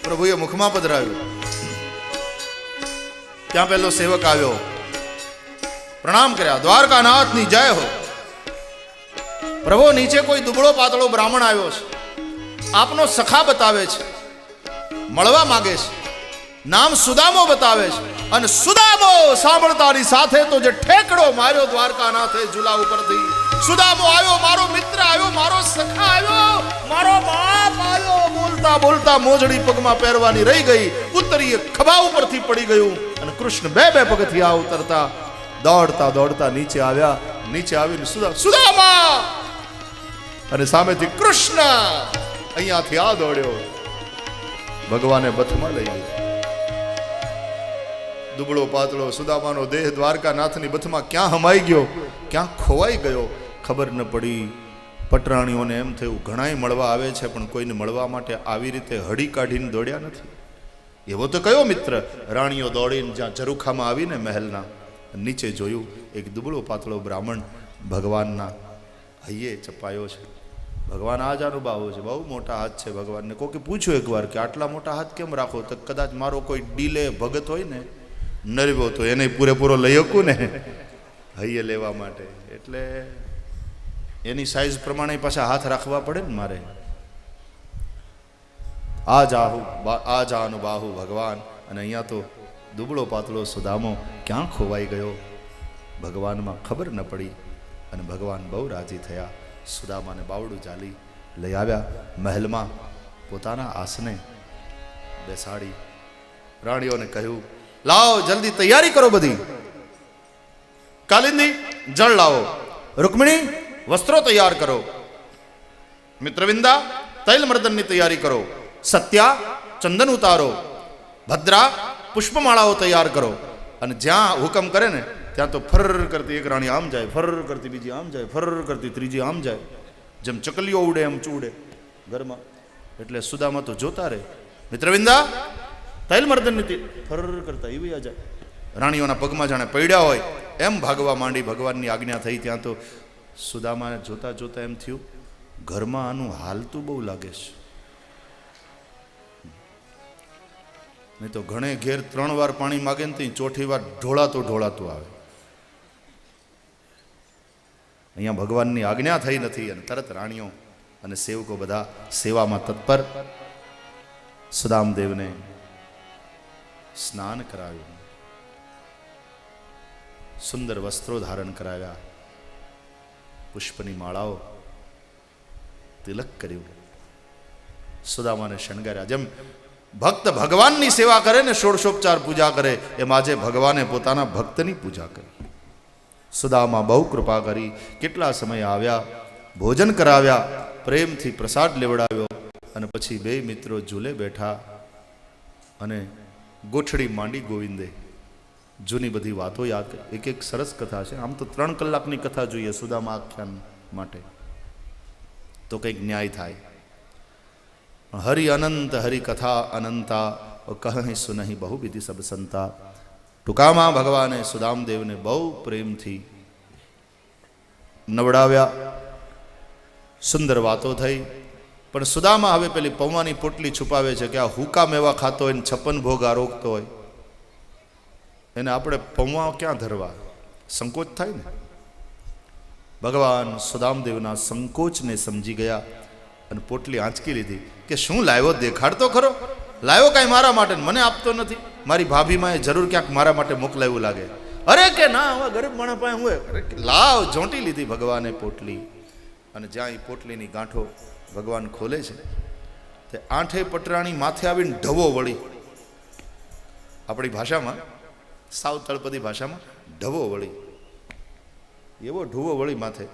પ્રભુએ મુખમાં પધરાવ્યું. ત્યાં પેલો સેવક આવ્યો, પ્રણામ કર્યા, દ્વારકાનાથની જય હો. પ્રભુ નીચે કોઈ દુબળો પાતળો બ્રાહ્મણ આવ્યો છે, આપનો સખા બતાવે છે, મળવા માંગે છે, નામ સુદામો બતાવે છે. અને સુદામો સાંભળતાની સાથે તો જે ઠેકડો માર્યો દ્વારકાનાથે ઝૂલા ઉપરથી. સુદામો આવ્યો, મારો મિત્ર આવ્યો, મારો સખા આવ્યો, મારો બાપ આવ્યો. બોલતા બોલતા મોજડી પગમાં પહેરવાની રહી ગઈ, ઉત્તરીય ખભા ઉપરથી પડી ગયું. અને કૃષ્ણ બે પગથિયા ઉતરતા દોડતા દોડતા નીચે આવ્યા. નીચે આવીને સુદામા, અને સામેથી કૃષ્ણ અહીંયાથી આ દોડ્યો, ભગવાને બથમાં લઈ લીધો. દુબળો પાતળો સુદામાનો દેહ દ્વારકાનાથની બથમાં ક્યાં હમાઈ ગયો, ક્યાં ખોવાઈ ગયો, ખબર ન પડી. પટરાણીઓને એમ થયું ઘણાય મળવા આવે છે, પણ કોઈને મળવા માટે આવી રીતે હડી કાઢીને દોડ્યા નથી. એવો તો કયો મિત્ર. રાણીઓ દોડીને જ્યાં ઝરૂખામાં આવીને મહેલના નીચે જોયું, એક દુબળો પાતળો બ્રાહ્મણ ભગવાનના હૈયે ચપાયો છે. ભગવાન આ જ અનુભાવો છે, બહુ મોટા હાથ છે ભગવાનને. કોકે પૂછ્યું એકવાર કે આટલા મોટા હાથ કેમ રાખો? તો કદાચ મારો કોઈ ડીલે ભગત હોય ને, નરવો, તો એને પૂરેપૂરો લઈ શકું ને હૈયે લેવા માટે. એટલે એની સાઈઝ પ્રમાણે પાછા હાથ રાખવા પડે ને મારે. આ જાનું બાહુ ભગવાન. અને અહીંયા તો દુબળો પાતળો સુદામો ક્યાં ખોવાઈ ગયો, ભગવાનમાં ખબર ન પડી. અને ભગવાન બહુ રાજી થયા. સુદામાને બાવડું ચાલી લઈ આવ્યા મહેલમાં, પોતાના આસને બેસાડી. રાણીઓને કહ્યું, લાવો જલ્દી તૈયારી કરો બધી. કાલિંદી જળ લાવો, રૂકમિણી વસ્ત્રો તૈયાર કરો, મિત્રવિંદા તૈલ મર્દનની તૈયારી કરો, સત્યા ચંદન ઉતારો, ભદ્રા પુષ્પમાળાઓ તૈયાર કરો. અને જ્યાં હુકમ કરે ને ત્યાં તો ફર કરતી એક રાણી આમ જાય, ફર કરતી બીજી આમ જાય, ફર કરતી ત્રીજી આમ જાય. જેમ ચકલીઓ ઉડે એમ ચૂડે ઘરમાં. એટલે સુદામા તો જોતા રહે. મિત્રવિંદા તૈલ મર્દનની ફર કરતા એવી આ જાય. રાણીઓના પગમાં જાણે પડ્યા હોય એમ ભાગવા માંડી. ભગવાનની આજ્ઞા થઈ. ત્યાં તો સુદામાને જોતા જોતા એમ થયું, ઘરમાં આનું હાલતું બહુ લાગે છે. નહીં તો ઘણે ઘેર 3 વાર પાણી માગે ને તો ચોથી વાર ઢોળાતું આવે. અહીંયા ભગવાનની આજ્ઞા થઈ નથી અને તરત રાણીઓ અને સેવકો બધા સેવામાં તત્પર. સુદામદેવને સ્નાન કરાવ્યું, સુંદર વસ્ત્રો ધારણ કરાવ્યા, પુષ્પની માળાઓ, તિલક કર્યું, સુદામાને શણગાર્યા. જેમ ભક્ત ભગવાનની સેવા કરે ને, ષોડશોપચાર પૂજા કરે, એમ આજે ભગવાને પોતાના ભક્તની પૂજા કરી. સુદામા બહુ કૃપા કરી. કેટલા સમય આવ્યા, ભોજન કરાવ્યા, પ્રેમથી પ્રસાદ લેવડાવ્યો. અને પછી બે મિત્રો ઝૂલે બેઠા અને ગોઠડી માંડી ગોવિંદે. જૂની બધી વાતો યાદ કરી. એક એક સરસ કથા છે. આમ તો 3 કલાકની કથા જોઈએ સુદામા આખ્યાન માટે, તો કંઈક ન્યાય થાય. હરિ અનંત હરિ કથા અનંતા, કહી સુનહી બહુ વિધિ સબ સંતા. ટૂંકામાં ભગવાને સુદામદેવને બહુ પ્રેમથી નવડાવ્યા. સુંદર વાતો થઈ. પણ સુદામા હવે પેલી પૌવાની પોટલી છુપાવે છે કે આ હુકા મેવા ખાતો હોય ને 56 ભોગ આરોગતો હોય, એને આપણે પૌવા ક્યાં ધરવા? સંકોચ થાય ને. ભગવાન સુદામદેવના સંકોચને સમજી ગયા અને પોટલી આંચકી લીધી કે શું લાવ્યો, દેખાડતો ખરો. લાવ્યો કાંઈ મારા માટે, મને આપતો નથી. મારી ભાભીમાં એ જરૂર ક્યાંક મારા માટે મોકલાવ્યું લાગે. અરે કે ના, હવે ગરીબ માણસ પાસે હોય. અરે લાવ. જોંટી લીધી ભગવાને પોટલી. અને જ્યાં એ પોટલીની ગાંઠો ભગવાન ખોલે છે તે આઠે પટરાણી માથે આવીને ઢવો વળી. આપણી ભાષામાં, સાવ તળપદી ભાષામાં ઢવો વળી, એવો ઢવો વળી માથે.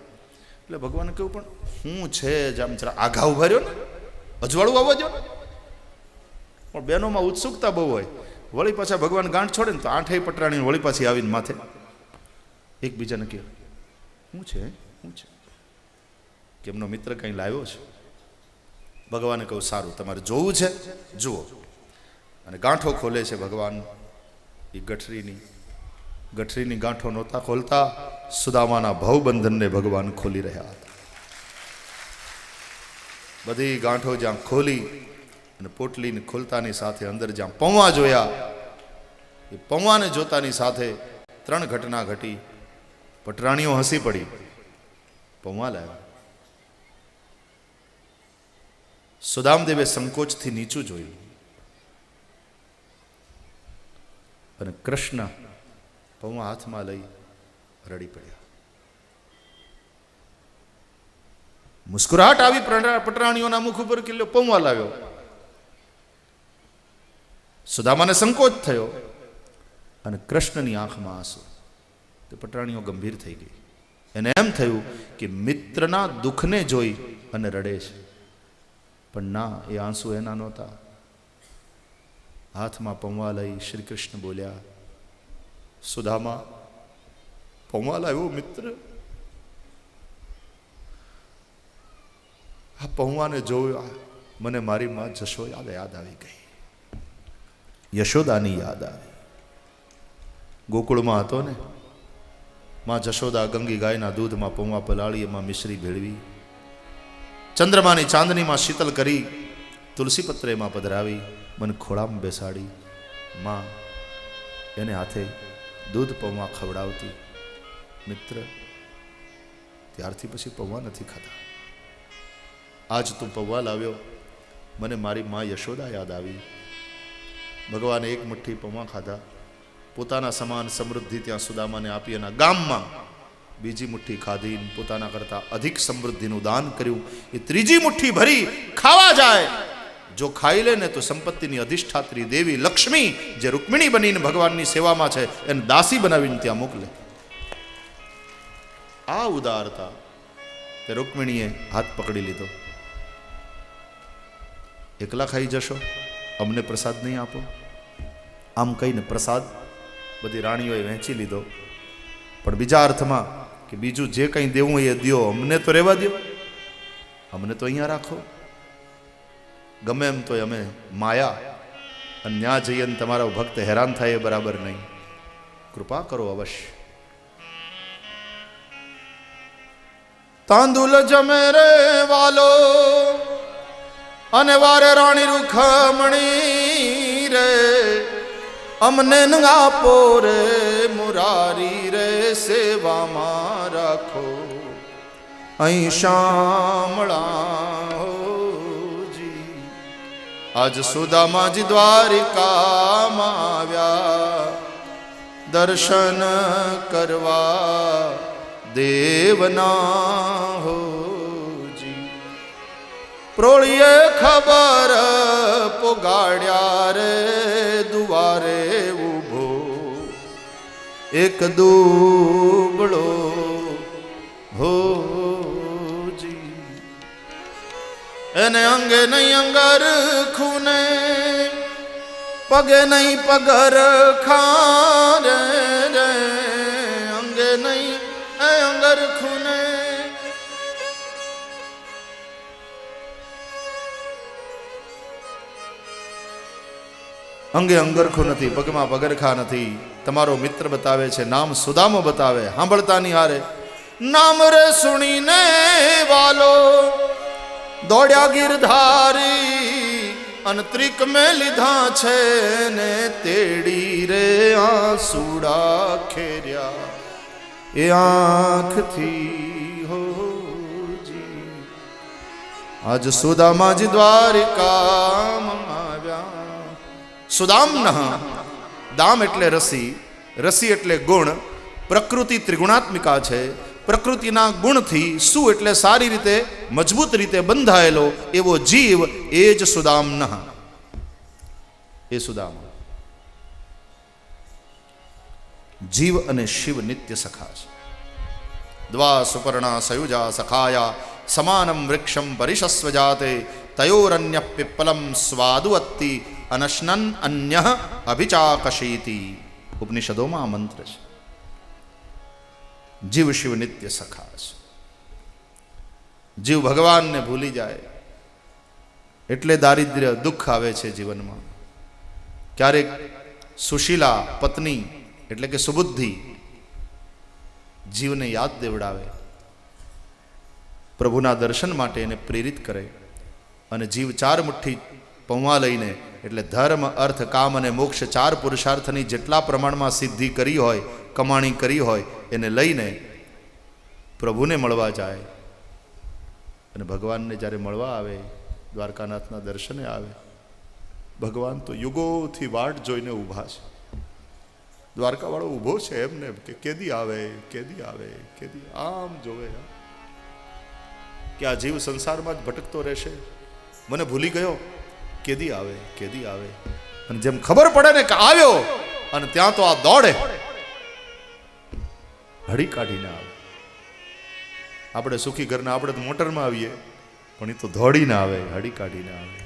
એટલે ભગવાને કહ્યું, પણ હું છે જ આમ જરા આઘા ઉભા રહ્યો ને, અજવાળું આવવા જો. પણ બહેનોમાં ઉત્સુકતા બહુ હોય. વળી પાછા ભગવાન ગાંઠ છોડે ને તો આઠેય પટરાણી વળી પાછી આવીને માથે એકબીજાને કહે શું છે કે એમનો મિત્ર કંઈ લાવ્યો છે. ભગવાને કહ્યું સારું, તમારે જોવું છે જુઓ. અને ગાંઠો ખોલે છે ભગવાન એ ગઠરીની ગાંઠો નહોતા ખોલતા, સુદામાના ભવબંધનને ભગવાન ખોલી રહ્યા હતા. બધી ગાંઠો જ્યાં ખોલી અને પોટલીને ખોલતાની સાથે અંદર જ્યાં પૌવા જોયા, એ પૌવાને જોતાની સાથે 3 ઘટના ઘટી. પટરાણીઓ હસી પડી, પૌવા લાવ્યા. સુદામદેવે સંકોચથી નીચું જોયું અને કૃષ્ણ પૌવા હાથમાં લઈ રડી પડ્યા. મુસ્કુરાટ આવી પટરાણીઓના મુખ ઉપર કિલ્લો પૌવા લાવ્યો. સુદામાને સંકોચ થયો અને કૃષ્ણની આંખમાં આંસુ. તે પટરાણીઓ ગંભીર થઈ ગઈ. એને એમ થયું કે મિત્રના દુઃખને જોઈ અને રડે છે, પણ ના, એ આંસુ એના નહોતા. હાથમાં પૌવા લઈ શ્રી કૃષ્ણ બોલ્યા, સુદામા, પૌવા લાવ્યો મિત્ર. આ પૌવાને જોયા મને મારી માં જશોદા યાદ આવી ગઈ. યશોદાની યાદ આવી. ગોકુળમાં હતો ને, માં જશોદા ગંગી ગાયના દૂધમાં પૌવા પલાળી એમાં મિશ્રી ભેળવી, ચંદ્રમાની ચાંદનીમાં શીતલ કરી, તુલસી પત્રેમાં પધરાવી, મને ખોળામાં બેસાડી માં એને હાથે દૂધ પૌવા ખવડાવતી. મિત્ર, ત્યારથી પછી પૌવા નથી ખાતા. આજ તું પૌવા લાવ્યો, મને મારી માં યશોદા યાદ આવી. ભગવાને એક મુઠ્ઠી પૌવા ખાધા. પોતાના સમાન સમૃદ્ધિ ત્યાં સુદામાને આપી. એના ગામમાં બીજી મુઠ્ઠી ખાધી, પોતાના કરતા અધિક સમૃદ્ધિનું દાન કર્યું. એ ત્રીજી મુઠ્ઠી ભરી ખાવા જાય, જો ખાઈ લે ને તો સંપત્તિની અધિષ્ઠાત્રી દેવી લક્ષ્મી, જે રૂકમિણી બનીને ભગવાનની સેવામાં છે, એને દાસી બનાવીને ત્યાં મોકલે. આ ઉદારતા તે રૂકમિણીએ હાથ પકડી લીધો. એકલા ખાઈ જશો, અમને પ્રસાદ નહીં આપો? આમ કહીને પ્રસાદ બધી રાણીઓએ વહેંચી લીધો. પણ બીજા અર્થમાં કે બીજું જે કંઈ દેવું એ દ્યો, અમને તો રહેવા દો, અમને તો અહીંયા રાખો. ગમે એમ તો અમે માયા, અને ત્યાં જઈએ ને તમારા ભક્ત હેરાન થાય એ બરાબર નહીં. કૃપા કરો અવશ્ય. તાંદુલ જમે રે વાલો અને વારે રાણી રૂખમણી રે, અમને ન આપો રે મુરારી રે, સેવામાં રાખો અહીં શામળા. આજ સુદામાજી દ્વારિકામાં આવ્યા, દર્શન કરવા દેવના હોજી. પ્રોળીએ ખબર પોગાડ્યા રે, દુવારે ઊભો એક દુબળો હોજી. એને અંગે નહીં અંગર ખૂને, પગે નહીં પગર ખારે રે, અંગે નહીં અંગર ખૂને. અંગે અંગરખું નથી, પગમાં પગરખા નથી. તમારો મિત્ર બતાવે છે, નામ સુદામો બતાવે. સાંભળતાની હારે નામ રે સુણીને વાલો દોડ્યા ગિરધારી, અંતરિક મેં લીધા છે ને તેડી રે, આંસુડા ખેર્યા એ આંખથી હોજી. આજ સુદામાજી દ્વારિકામાં આવ્યા. સુદામના દામ એટલે રસી, રસી એટલે ગુણ. પ્રકૃતિ ત્રિગુણાત્મિકા છે. પ્રકૃતિના ગુણથી શું એટલે સારી રીતે મજબૂત રીતે બંધાયેલો એવો જીવ, એ જ સુદામના. એ સુદામ જીવ અને શિવ નિત્ય સખા છે. દ્વા સુપર્ણા સયુજા સખાયા સમાનમ વૃક્ષમ પરિશસ્વ જાતે, તયોરન્ય પિપ્પલમ સ્વાદુવત્તિ અનશ્નન અન્ય અભિચાકશીતિ. ઉપનિષદોમાં આ મંત્ર છે. જીવ શિવ નિત્ય સખા છે. જીવ ભગવાનને ભૂલી જાય એટલે દારિદ્ર્ય દુઃખ આવે છે જીવનમાં. ક્યારેક સુશીલા પત્ની એટલે કે સુબુદ્ધિ જીવને યાદ દેવડાવે, પ્રભુના દર્શન માટે એને પ્રેરિત કરે, અને જીવ ચાર મુઠ્ઠી પૌવા લઈને, એટલે ધર્મ અર્થ કામ અને મોક્ષ ચાર પુરુષાર્થની જેટલા પ્રમાણમાં સિદ્ધિ કરી હોય, કમાણી કરી હોય, એને લઈને પ્રભુને મળવા જાય. અને ભગવાનને જ્યારે મળવા આવે, દ્વારકાનાથના દર્શને આવે, ભગવાન તો યુગોથી વાટ જોઈને ઊભા છે. દ્વારકાવાળો ઊભો છે એમને કે કેદી આવે, કેદી આવે, કેદી. આમ જોવે કે આ જીવ સંસારમાં જ ભટકતો રહેશે, મને ભૂલી ગયો, કેદી આવે, કેદી આવે. અને જેમ ખબર પડે ને કે આવ્યો, અને ત્યાં તો આ દોડે, હળી કાઢીને આવે. આપણે સુખી ઘરના આપણે તો મોટરમાં આવીએ, પણ એ તો દોડીને આવે, હળી કાઢીને આવે.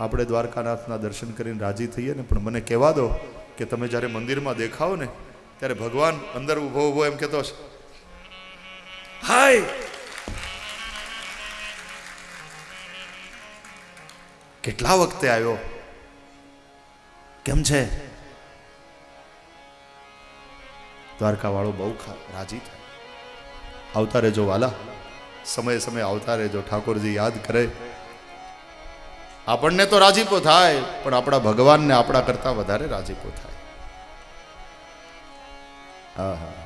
આપણે દ્વારકાનાથના દર્શન કરીને રાજી થઈએ ને, પણ મને કહેવા દો કે તમે જ્યારે મંદિરમાં દેખાઓ ને, ત્યારે ભગવાન અંદર ઊભો ઊભો એમ કહેતો છે, હાય, કેટલા વખતે આવ્યો, કેમ છે? દ્વારકા વાળો બહુ રાજી થાય. આવતા રહેજો વાલા, સમયે સમયે આવતા રહેજો. ઠાકોરજી યાદ કરે, આપણને તો રાજીપો થાય, પણ આપણા ભગવાનને આપણા કરતા વધારે રાજીપો થાય. આહા,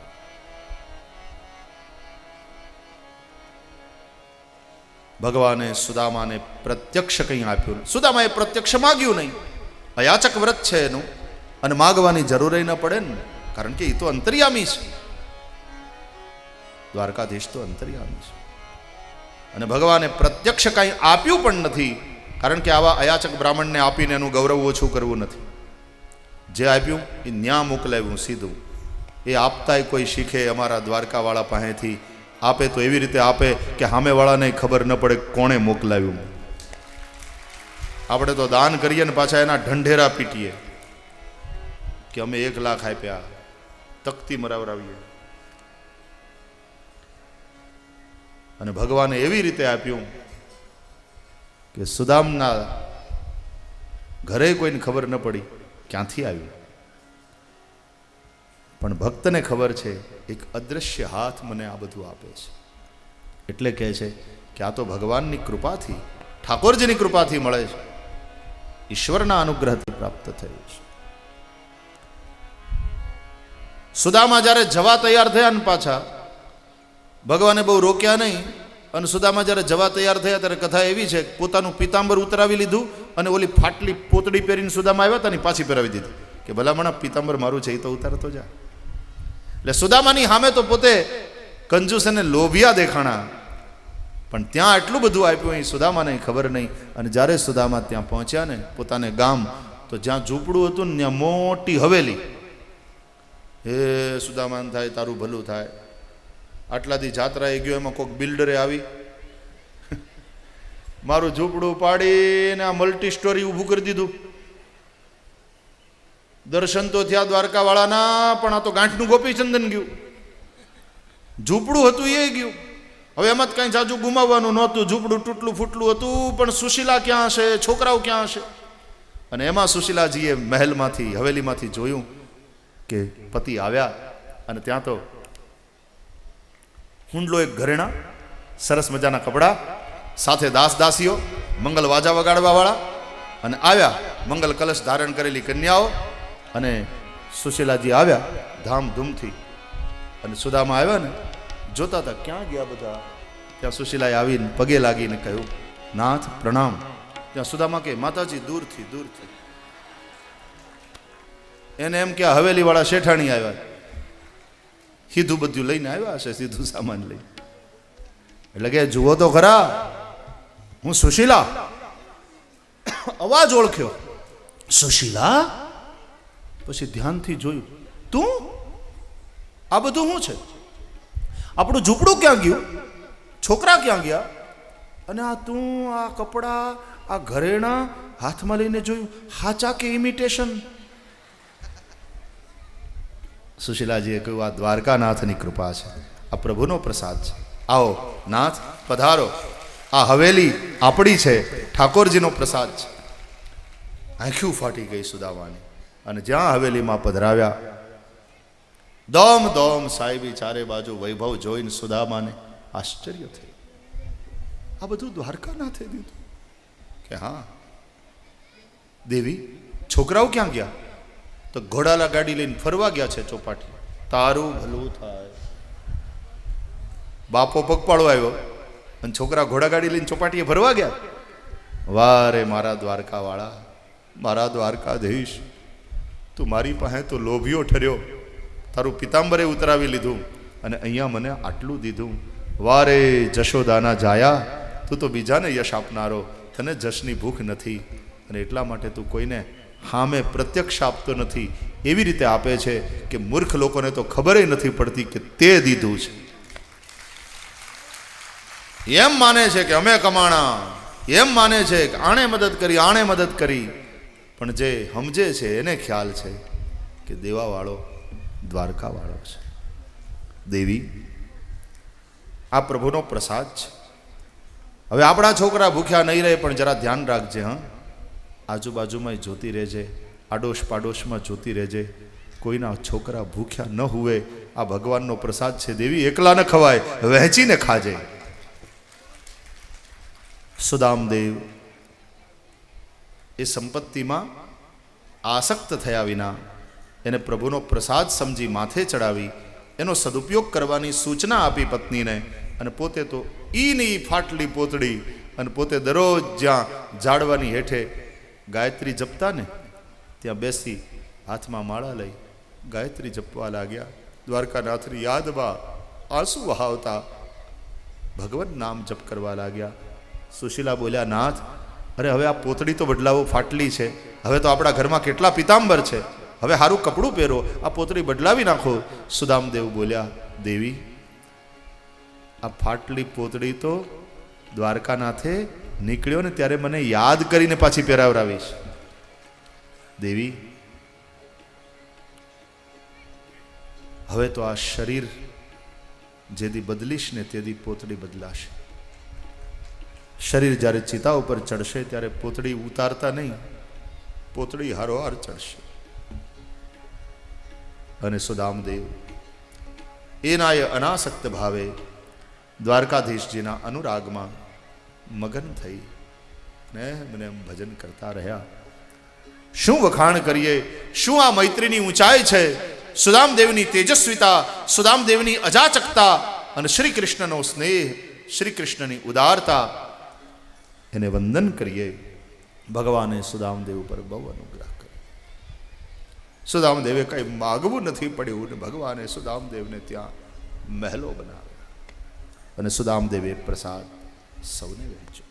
ભગવાને સુદામાને પ્રત્યક્ષ કંઈ આપ્યું. સુદામાએ પ્રત્યક્ષ માગ્યું નહીં. અયાચક વ્રત છે એનું, અને માગવાની જરૂર ન પડે ને, કારણ કે એ તો અંતર્યામી છે. દ્વારકાધીશ તો અંતર્યામી છે. અને ભગવાને પ્રત્યક્ષ કંઈ આપ્યું પણ નથી, કારણ કે આવા અયાચક બ્રાહ્મણને આપીને એનું ગૌરવ ઓછું કરવું નથી. જે આપ્યું એ ન્યા મોકલાવ્યું સીધું. એ આપતાય કોઈ શીખે અમારા દ્વારકાવાળા પાસેથી. આપે તો એવી રીતે આપે કે સામેવાળાને ખબર ન પડે કોણે મોકલાવ્યું. આપણે તો દાન કરીએ ને પાછા એના ઢંઢેરા પીટીએ કે અમે 1 લાખ આપ્યા, તકતી મરાવરાવીએ. અને ભગવાને એવી રીતે આપ્યું કે સુદામના ઘરે કોઈને ખબર ન પડી ક્યાંથી આવ્યું. પણ ભક્તને ખબર છે, એક અદૃશ્ય હાથ મને આ બધું આપે છે. એટલે કહે છે કે આ તો ભગવાનની કૃપાથી, ઠાકોરજીની કૃપાથી મળે છે, ઈશ્વરના અનુગ્રહથી પ્રાપ્ત થયું છે. સુદામા જ્યારે જવા તૈયાર થયા ને, પાછા ભગવાને બહુ રોક્યા નહીં. અને સુદામા જ્યારે જવા તૈયાર થયા ત્યારે કથા એવી છે, પોતાનું પિતાંબર ઉતરાવી લીધું, અને ઓલી ફાટલી પોતડી પહેરીને સુદામા આવ્યા હતા ને, પાછી પહેરાવી દીધી કે ભલામણા પિતાંબર મારું છે, એ તો ઉતારતો જા. એટલે સુદામાની સામે તો પોતે કંજૂસ અને લોભિયા દેખાણા, પણ ત્યાં આટલું બધું આપ્યું અહીં સુદામાને ખબર નહીં. અને જ્યારે સુદામા ત્યાં પહોંચ્યા ને, પોતાને ગામ, તો જ્યાં ઝૂંપડું હતું ને ત્યાં મોટી હવેલી. હે સુદામાન થાય, તારું ભલું થાય. આટલાથી જાત્રાએ ગયો, એમાં કોઈક બિલ્ડરે આવી મારું ઝૂંપડું પાડીને આ મલ્ટી સ્ટોરી ઊભું કરી દીધું. દર્શન તો થયા દ્વારકાવાળાના, પણ આ તો ગાંઠનું ગોપીચંદન ગયું. ઝૂંપડું હતું એ ગયું. હવે એમાં જ કાંઈ જાજુ ગુમાવવાનું નહોતું. ઝૂંપડું તૂટલું ફૂટલું હતું, પણ સુશીલા ક્યાં હશે, છોકરાઓ ક્યાં હશે? અને એમાં સુશીલાજીએ મહેલમાંથી, હવેલીમાંથી જોયું કે પતિ આવ્યા, અને ત્યાં તો હુંડલો એક ઘરેણા, સરસ મજાના કપડા, સાથે દાસ દાસીઓ, મંગલ વાજા વગાડવા વાળા, અને આવ્યા મંગલ કલશ ધારણ કરેલી કન્યાઓ. અને સુશીલાજી આવ્યા ધામધૂમથી, અને સુદામા આવ્યા ને, જોતા હતા ક્યાં ગયા બધા. ત્યાં સુશીલાએ આવીને પગે લાગીને કહ્યું, નાથ પ્રણામ. ત્યાં સુદામા કે માતાજી દૂરથી દૂરથી. એને એમ કે હવેલી વાળા શેઠાણી આવ્યા, સીધું બધું લઈને આવ્યા હશે, સીધું સામાન લઈ. એટલે કે જુઓ તો ખરા, હું સુશીલા. અવાજ ઓળખ્યો, સુશીલા. પછી ધ્યાનથી જોયું, તું આ બધું શું છે? આપણું ઝૂંપડું ક્યાં ગયું? છોકરા ક્યાં ગયા? અને આ તું, આ કપડા, આ ઘરેણા, હાથમાં લઈને જોયું, હાચા કે ઇમિટેશન? સુશીલાજીએ કહ્યું, આ દ્વારકાનાથની કૃપા છે, આ પ્રભુનો પ્રસાદ છે. આવો નાથ પધારો, આ હવેલી આપણી છે, ઠાકોરજીનો પ્રસાદ છે. આંખું ફાટી ગઈ સુદામાની, અને જ્યાં હવેલીમાં પધરાવ્યા, દોમ દોમ સાહેબી ચારે બાજુ વૈભવ જોઈને સુદામાને આશ્ચર્ય થયું. આ બધું દ્વારકાનાથે દીધું કે? હા. દેવી, છોકરાઓ ક્યાં ગયા? તો ઘોડાલા ગાડી લઈને ફરવા ગયા છે ચોપાટી. તારું ભલું થાય. બાપો પગપાળો આવ્યો અને છોકરા ઘોડા ગાડી લઈને ચોપાટીએ ફરવા ગયા. વારે મારા દ્વારકા વાળા, મારા દ્વારકાધીશ, તું મારી પાસે તો લોભિયો ઠર્યો, તારું પિતાંબરે ઉતરાવી લીધું અને અહીંયા મને આટલું દીધું. વારે જશોદાના જાયા, તું તો બીજાને યશ આપનારો, તને જશની ભૂખ નથી, અને એટલા માટે તું કોઈને હામે પ્રત્યક્ષ આપતો નથી. એવી રીતે આપે છે કે મૂર્ખ લોકોને તો ખબર નથી પડતી કે તે દીધું છે. એમ માને છે કે અમે કમાણા, એમ માને છે કે આણે મદદ કરી, આણે મદદ કરી, પણ જે સમજે છે એને ખ્યાલ છે કે દેવાવાળો દ્વારકાવાળો છે. દેવી, આ પ્રભુનો પ્રસાદ છે. હવે આપણા છોકરા ભૂખ્યા નહીં રહે, પણ જરા ધ્યાન રાખજે. હા, આજુબાજુમાં જોતી રહેજે, આડોશ પાડોશમાં જોતી રહેજે, કોઈના છોકરા ભૂખ્યા ન હુવે. આ ભગવાનનો પ્રસાદ છે દેવી, એકલા ન ખવાય, વહેંચીને ખાજે. સુદામદેવ એ સંપત્તિમાં આસક્ત થયા વિના એને પ્રભુનો પ્રસાદ સમજી માથે ચડાવી એનો સદુપયોગ કરવાની સૂચના આપી પત્નીને, અને પોતે તો ઈની ફાટલી પોતડી, અને પોતે દરરોજ જ્યાં ઝાડવાની હેઠે ગાયત્રી જપતા ને ત્યાં બેસી હાથમાં માળા લઈ ગાયત્રી જપવા લાગ્યા. દ્વારકાનાથની યાદમાં આંસુ વહાવતા ભગવન નામ જપ કરવા લાગ્યા. સુશીલા બોલ્યા, નાથ, અરે હવે આ પોતડી તો બદલાવો, ફાટલી છે. હવે તો આપણા ઘરમાં કેટલા પિતાંબર છે, હવે સારું કપડું પહેરો, આ પોતડી બદલાવી નાખો. સુદામદેવ બોલ્યા, દેવી, આ ફાટલી પોતડી તો દ્વારકાનાથે નીકળ્યો ને ત્યારે મને યાદ કરીને પાછી પહેરાવરાવીશ. દેવી, હવે તો આ શરીર જેથી બદલીશ ને તેથી પોતડી બદલાશે. શરીર જ્યારે ચિતા ઉપર ચડશે ત્યારે પોતડી ઉતારતા નહીં, પોતડી હારોહાર ચડશે. અને સુદામદેવ એના એ અનાસક્ત ભાવે દ્વારકાધીશજીના અનુરાગમાં મગન થઈ ને મને ભજન કરતા રહ્યા. શું વખાણ કરીએ, શું આ મૈત્રીની ઊંચાઈ છે, સુદામદેવની તેજસ્વીતા, સુદામદેવની અજાચકતા, અને શ્રી કૃષ્ણનો સ્નેહ, શ્રી કૃષ્ણની ઉદારતા. એને વંદન કરીએ. ભગવાને સુદામદેવ ઉપર બહુ અનુગ્રહ કર્યો. સુદામદેવે કંઈ માગવું નથી પડ્યું, ને ભગવાને સુદામદેવને ત્યાં મહેલો બનાવ્યા, અને સુદામદેવે પ્રસાદ સૌને વહેંચ્યો.